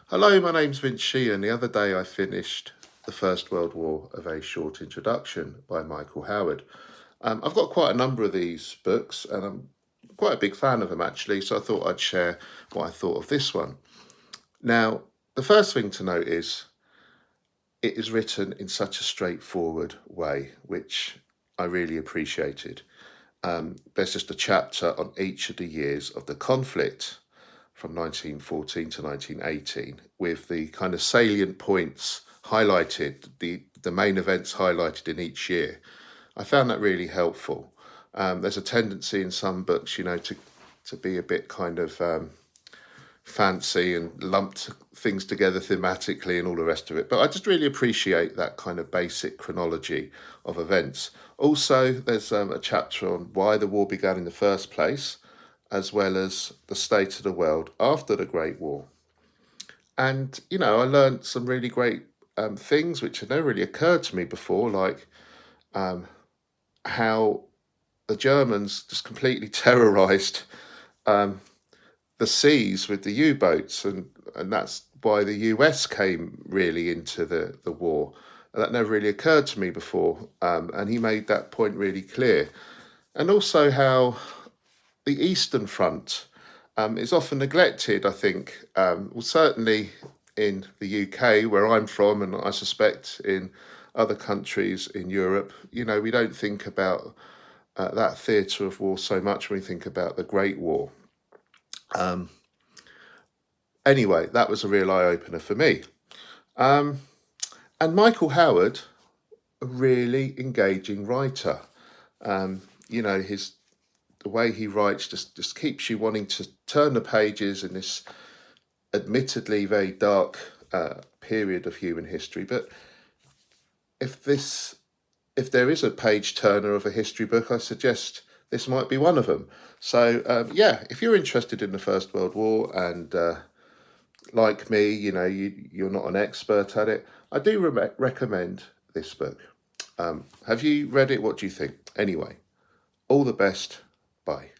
Hello, my name's Vince Sheehan. The other day I finished The First World War, A Very Short Introduction by Michael Howard. I've got quite a number of these books and I'm quite a big fan of them actually, so I thought I'd share what I thought of this one. Now, the first thing to note is it is written in such a straightforward way, which I really appreciated. There's just a chapter on each of the years of the conflict from 1914 to 1918, with the kind of salient points highlighted, the main events highlighted in each year. I found that really helpful. There's a tendency in some books, to be a bit kind of fancy and lumped things together thematically and all the rest of it. But I just really appreciate that kind of basic chronology of events. Also, there's a chapter on why the war began in the first place, as well as the state of the world after the Great War. And, I learned some really great things which had never really occurred to me before, like how the Germans just completely terrorized the seas with the U-boats, and that's why the US came really into the war. And that never really occurred to me before, and he made that point really clear. And also how the Eastern Front is often neglected, I think. Well, certainly in the UK, where I'm from, and I suspect in other countries in Europe, we don't think about that theatre of war so much when we think about the Great War. Anyway, that was a real eye-opener for me. And Michael Howard, a really engaging writer. The way he writes just keeps you wanting to turn the pages in this admittedly very dark period of human history. But if there is a page turner of a history book, I suggest this might be one of them. So if you're interested in the First World War and like me, you're not an expert at it, I do recommend this book. Have you read it? What do you think? Anyway, all the best. Bye.